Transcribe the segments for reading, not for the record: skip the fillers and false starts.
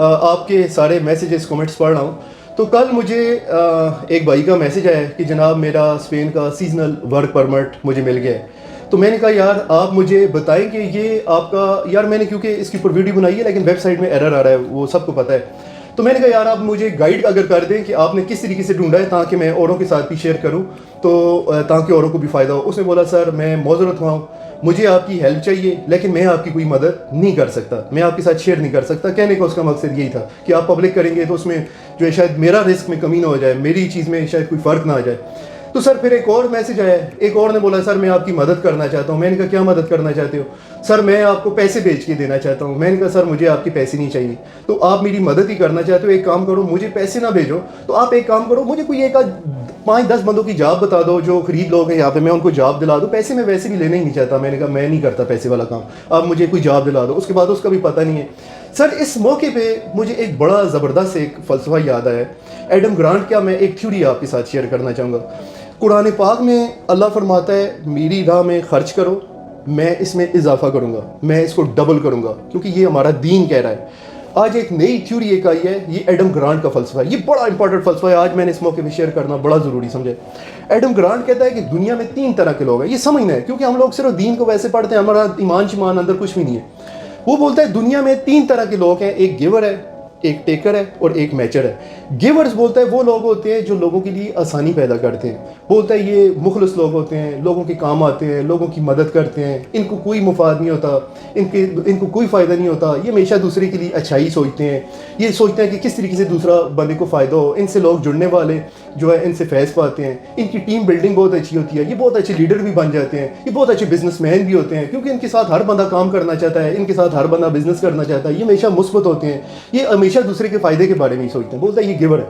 آپ کے سارے میسیجز کومنٹس پڑھ رہا ہوں تو کل مجھے ایک بھائی کا میسیج آیا کہ جناب میرا اسپین کا سیزنل ورک پرمٹ مجھے مل گیا ہے. تو میں نے کہا یار آپ مجھے بتائیں کہ یہ آپ کا یار میں نے کیونکہ اس کی اوپر ویڈیو بنائی ہے لیکن ویب سائٹ میں ایرر آ رہا ہے وہ سب کو پتہ ہے. تو میں نے کہا یار آپ مجھے گائیڈ اگر کر دیں کہ آپ نے کس طریقے سے ڈھونڈا ہے تاکہ میں اوروں کے ساتھ بھی شیئر کروں تو تاکہ اوروں کو بھی فائدہ ہو. اس نے بولا سر میں معذرت ہوا ہوں, مجھے آپ کی ہیلپ چاہیے لیکن میں آپ کی کوئی مدد نہیں کر سکتا, میں آپ کے ساتھ شیئر نہیں کر سکتا. کہنے کا اس کا مقصد یہی تھا کہ آپ پبلک کریں گے تو اس میں جو ہے شاید میرا رسک میں کمی نہ ہو جائے, میری چیز میں شاید کوئی فرق نہ آ جائے. تو سر پھر ایک اور میسیج آیا, ایک اور نے بولا سر میں آپ کی مدد کرنا چاہتا ہوں. میں نے کہا کیا مدد کرنا چاہتے ہو؟ سر میں آپ کو پیسے بھیج کے دینا چاہتا ہوں. میں نے کہا سر مجھے آپ کے پیسے نہیں چاہیے, تو آپ میری مدد ہی کرنا چاہتے ہو, ایک کام کرو مجھے پیسے نہ بھیجو, تو آپ ایک کام کرو مجھے کوئی ایک 5-10 بندوں کی جاب بتا دو جو خرید لوگ ہیں یہاں پہ, میں ان کو جاب دلا دو. پیسے میں ویسے بھی لینا ہی نہیں چاہتا. میں نے کہا میں نہیں کرتا پیسے والا کام, آپ مجھے کوئی جاب دلا دو. اس کے بعد اس کا بھی پتہ نہیں ہے. سر اس موقع پہ مجھے ایک بڑا زبردست ایک فلسفہ یاد آیا ہے ایڈم گرانٹ کا. میں ایک تھیوری آپ کے ساتھ شیئر کرنا چاہوں گا. قرآن پاک میں اللہ فرماتا ہے میری راہ میں خرچ کرو, میں اس میں اضافہ کروں گا, میں اس کو ڈبل کروں گا, کیونکہ یہ ہمارا دین کہہ رہا ہے. آج ایک نئی تھیوری ایک آئی ہے, یہ ایڈم گرانٹ کا فلسفہ ہے. یہ بڑا امپورٹنٹ فلسفہ ہے, آج میں نے اس موقع پہ شیئر کرنا بڑا ضروری سمجھے. ایڈم گرانٹ کہتا ہے کہ دنیا میں 3 طرح کے لوگ ہیں. یہ سمجھنا ہے کیونکہ ہم لوگ صرف دین کو ویسے پڑھتے ہیں, ہمارا ایمان شمان اندر کچھ بھی نہیں ہے. وہ بولتا ہے دنیا میں 3 طرح کے لوگ ہیں, ایک گیور ہے, ایک ٹیکر ہے اور ایک میچر ہے. گیورز بولتا ہے وہ لوگ ہوتے ہیں جو لوگوں کے لیے آسانی پیدا کرتے ہیں. بولتا ہے یہ مخلص لوگ ہوتے ہیں, لوگوں کے کام آتے ہیں, لوگوں کی مدد کرتے ہیں, ان کو کوئی مفاد نہیں ہوتا, ان کو کوئی فائدہ نہیں ہوتا. یہ ہمیشہ دوسرے کے لیے اچھائی سوچتے ہیں, یہ سوچتے ہیں کہ کس طریقے سے دوسرا بندے کو فائدہ ہو. ان سے لوگ جڑنے والے جو ہے ان سے فیض پاتے ہیں. ان کی ٹیم بلڈنگ بہت اچھی ہوتی ہے, یہ بہت اچھے لیڈر بھی بن جاتے ہیں, یہ بہت اچھے بزنس مین بھی ہوتے ہیں کیونکہ ان کے ساتھ ہر بندہ کام کرنا چاہتا ہے, ان کے ساتھ ہر بندہ بزنس کرنا چاہتا ہے. یہ ہمیشہ مثبت ہوتے ہیں, یہ ہمیشہ دوسرے کے فائدے کے بارے میں ہی سوچتے ہیں. بولتا ہے یہ گیور ہے.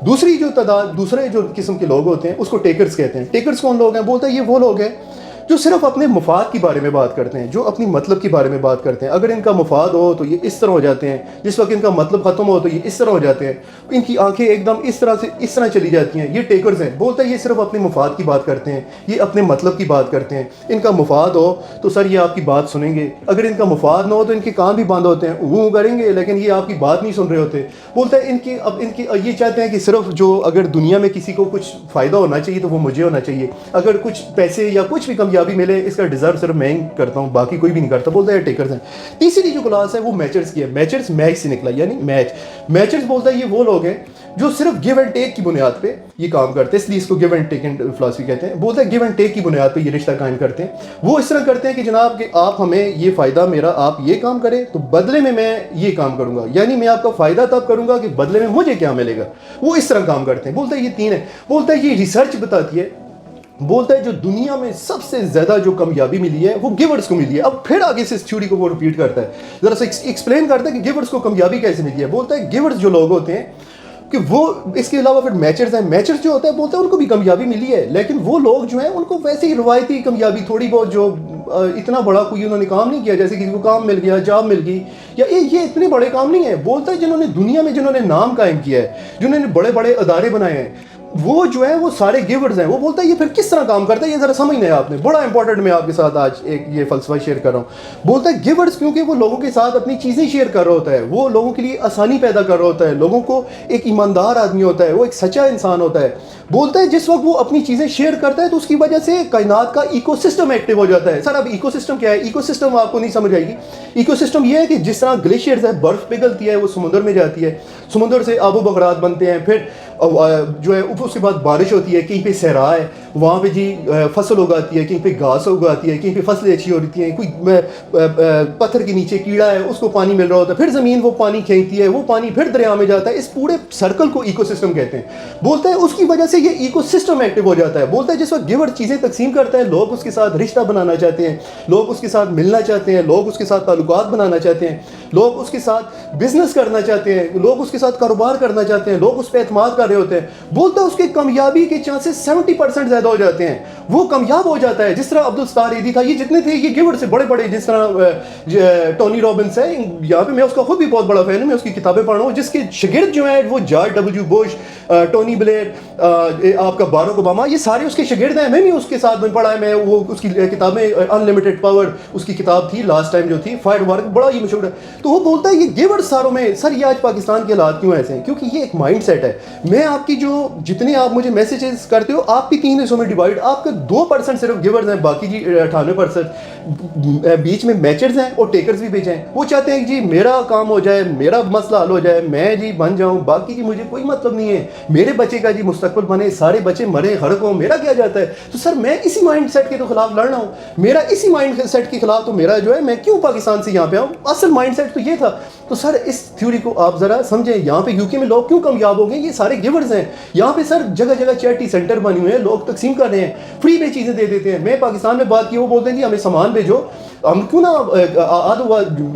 دوسرے جو قسم کے لوگ ہوتے ہیں اس کو ٹیکرز کہتے ہیں. ٹیکرز کون لوگ ہیں؟ بولتا ہے یہ وہ لوگ ہیں جو صرف اپنے مفاد کے بارے میں بات کرتے ہیں, جو اپنی مطلب کے بارے میں بات کرتے ہیں. اگر ان کا مفاد ہو تو یہ اس طرح ہو جاتے ہیں, جس وقت ان کا مطلب ختم ہو تو یہ اس طرح ہو جاتے ہیں. ان کی آنکھیں ایک دم اس طرح چلی جاتی ہیں. یہ ٹیکرز ہیں. بولتا ہے یہ صرف اپنے مفاد کی بات کرتے ہیں, یہ اپنے مطلب کی بات کرتے ہیں. ان کا مفاد ہو تو سر یہ آپ کی بات سنیں گے, اگر ان کا مفاد نہ ہو تو ان کے کام بھی بند ہوتے ہیں, وہ کریں گے لیکن یہ آپ کی بات نہیں سن رہے ہوتے. بولتا ہے ان کی یہ چاہتے ہیں کہ صرف جو اگر دنیا میں کسی کو کچھ فائدہ ہونا چاہیے تو وہ مجھے ہونا چاہیے, اگر کچھ پیسے یا کچھ بھی کامیابی ملے اس کا ڈیزرو صرف میں ہی کرتا ہوں, باقی کوئی بھی نہیں کرتا. بولتا ہے ٹیکرز ہیں. تیسری جو کلاس ہے وہ میچرز کی ہے. میچرز میچ سے نکلا یعنی میچرز بولتا ہے یہ وہ لوگ ہیں جو صرف گیو اینڈ ٹیک کی بنیاد پہ یہ کام کرتے ہیں, اس لیے اس کو گیو اینڈ ٹیک فلاسفی کہتے ہیں. بولتا ہے گیو اینڈ ٹیک کی بنیاد پہ یہ رشتہ قائم کرتے ہیں. وہ اس طرح کرتے ہیں کہ جناب کہ آپ ہمیں یہ فائدہ میرا آپ یہ کام کریں تو بدلے میں یہ کام کروں گا, یعنی میں آپ کا فائدہ تب کروں گا کہ بدلے میں مجھے کیا ملے گا. وہ اس طرح کام کرتے ہیں. بولتا ہے یہ 3 ہے. بولتا ہے یہ ریسرچ بتاتی ہے, بولتا ہے جو دنیا میں سب سے زیادہ جو کامیابی ملی ہے وہ گیورز کو ملی ہے. اب پھر آگے سے اس تھیوری کو وہ ریپیٹ کرتا ہے, ذرا سا ایکسپلین کرتا ہے کہ گیورز کو کامیابی کیسے ملی ہے. بولتا ہے گیورز جو لوگ ہوتے ہیں کہ وہ اس کے علاوہ پھر میچرز ہیں. میچرز جو ہوتا ہے بولتا ہے ان کو بھی کامیابی ملی ہے لیکن وہ لوگ جو ہیں ان کو ویسے ہی روایتی کامیابی تھوڑی بہت, جو اتنا بڑا کوئی انہوں نے کام نہیں کیا, جیسے کسی کو کام مل گیا, جاب مل گئی, یا یہ اتنے بڑے کام نہیں ہیں. بولتا ہے جنہوں نے دنیا میں جنہوں نے نام قائم کیا ہے, جنہوں نے بڑے بڑے ادارے بنائے ہیں, وہ جو ہے وہ سارے گیورز ہیں. وہ بولتا ہے یہ پھر کس طرح کام کرتا ہے, یہ ذرا سمجھنا ہے آپ نے. بڑا امپورٹنٹ میں آپ کے ساتھ آج ایک یہ فلسفہ شیئر کر رہا ہوں. بولتا ہے گیورز کیونکہ وہ لوگوں کے ساتھ اپنی چیزیں شیئر کر رہا ہوتا ہے, وہ لوگوں کے لیے آسانی پیدا کر رہا ہوتا ہے, لوگوں کو ایک ایماندار آدمی ہوتا ہے, وہ ایک سچا انسان ہوتا ہے. بولتا ہے جس وقت وہ اپنی چیزیں شیئر کرتا ہے تو اس کی وجہ سے کائنات کا ایکو سسٹم ایکٹیو ہو جاتا ہے. سر اب ایکو سسٹم کیا ہے؟ ایکو سسٹم آپ کو نہیں سمجھ آئے گی. ایکو سسٹم یہ ہے کہ جس طرح گلیشیئرز ہے, برف پگھلتی ہے, وہ سمندر میں جاتی ہے, سمندر سے آب و بخارات بنتے ہیں, پھر جو ہے اس کے بعد بارش ہوتی ہے, کہیں پہ صحرا ہے وہاں پہ جی فصل اگاتی ہے, کہیں پہ گھاس اگاتی ہے, کہیں پہ فصلیں اچھی ہوتی ہیں, کوئی پتھر کے نیچے کیڑا ہے اس کو پانی مل رہا ہوتا ہے, پھر زمین وہ پانی کھینچتی ہے, وہ پانی پھر دریا میں جاتا ہے. اس پورے سرکل کو ایکو سسٹم کہتے ہیں. بولتا ہے اس کی وجہ سے یہ ایکو سسٹم ایکٹیو ہو جاتا ہے. بولتا ہے جس وقت گیور چیزیں تقسیم کرتا ہے, لوگ اس کے ساتھ رشتہ بنانا چاہتے ہیں, لوگ اس کے ساتھ ملنا چاہتے ہیں, لوگ اس کے ساتھ تعلقات بنانا چاہتے ہیں. لوگ اس کے ساتھ بزنس کرنا چاہتے ہیں, لوگ اس کے ساتھ کاروبار کرنا چاہتے ہیں, لوگ اس پہ اعتماد کر رہے ہوتے ہیں. بولتا ہے اس کی کامیابی کے چانسز 70% زیادہ ہو جاتے ہیں, وہ کامیاب ہو جاتا ہے. جس طرح عبدالستار ایدھی تھا, یہ جتنے تھے یہ گیور سے بڑے بڑے, جس طرح ٹونی رابنس ہے, یہاں پہ میں اس کا خود بھی بہت بڑا فین ہوں, میں اس کی کتابیں پڑھ رہا ہوں, جس کے شاگرد جو ہیں وہ George W Bush, Tony Blair, آپ کا باراک اوباما, یہ سارے اس کے شاگرد ہیں. میں بھی اس کے ساتھ میں پڑھا ہے, میں وہ اس کی کتابیں انلمیٹڈ پاور اس کی کتاب تھی لاسٹ ٹائم جو تھی, فائر وار, بڑا ہی مشہور ہے. تو وہ بولتا ہے یہ گیور ساروں میں سر یہ آج پاکستان کے حالات کیوں ایسے ہیں, کیونکہ یہ ایک مائنڈ سیٹ ہے. میں آپ کی جو جتنے آپ مجھے میسیجز کرتے ہو, آپ کی 3 حصوں میں ڈیوائڈ, آپ کا 2% صرف گیورز ہیں, باقی جی 98% بیچ میں میچرز ہیں اور ٹیکرز بھی بیچ ہیں. وہ چاہتے ہیں کہ جی میرا کام ہو جائے, میرا مسئلہ حل ہو جائے, میں جی بن جاؤں, باقی جی مجھے کوئی مطلب نہیں ہے, میرے بچے کا جی مستقبل بنے, سارے بچے مرے ہڑک ہوں, میرا کیا جاتا ہے. تو سر میں اسی مائنڈ سیٹ کے تو خلاف لڑ رہا ہوں, میرا اسی مائنڈ سیٹ کے خلاف تو میرا جو ہے, میں کیوں پاکستان سے یہاں پہ آؤں, اصل مائنڈ سیٹ تو یہ تھا. تو سر اس تھیوری کو آپ ذرا سمجھیں, یہاں پہ UK میں لوگ کیوں کامیاب ہو گئے, یہ سارے گیورز ہیں. یہاں پہ سر جگہ جگہ چیریٹی سینٹر بنے ہوئے ہیں, لوگ تقسیم کر رہے ہیں, فری میں چیزیں دے دیتے ہیں. میں پاکستان میں بات کی, وہ بولتے ہیں جی ہمیں سامان بھیجو, ہم کیوں نہ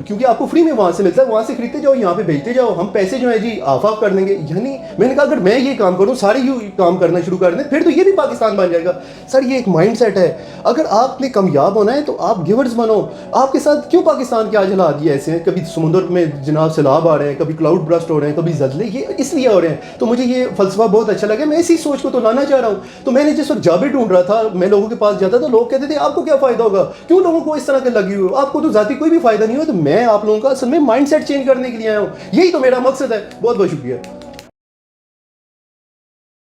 کیونکہ آپ کو فری میں وہاں سے ملتا ہے, وہاں سے خریدتے جاؤ, یہاں پہ بھیجتے جاؤ, ہم پیسے جو ہیں جی آف کر دیں گے. یعنی میں نے کہا اگر میں یہ کام کروں, سارے یہ کام کرنا شروع کر دیں, پھر تو یہ بھی پاکستان بن جائے گا. سر یہ ایک مائنڈ سیٹ ہے. اگر آپ نے کامیاب ہونا ہے تو آپ گیورز بنو. آپ کے ساتھ کیوں پاکستان کے آج حالات یہ ایسے ہیں, کبھی سمندر میں جناب سیلاب آ رہے ہیں, کبھی کلاؤڈ برسٹ ہو رہے ہیں, کبھی زلزلے, یہ اس لیے ہو رہے ہیں. تو مجھے یہ فلسفہ بہت اچھا لگا, میں اسی سوچ کو تو لانا چاہ رہا ہوں. تو میں نے جس وقت جابر ڈھونڈ رہا تھا, میں لوگوں کے پاس جاتا تھا, لوگ کہتے تھے آپ کو کیا فائدہ ہوگا, کیوں لوگوں کو اس طرح کے لگی ہوئی, آپ کو تو ذاتی کوئی بھی فائدہ نہیں ہو. تو میں آپ لوگوں کا اصل میں مائنڈ سیٹ چینج کرنے کے لیے آیا ہوں, یہی تو میرا مقصد ہے. بہت بہت شکریہ.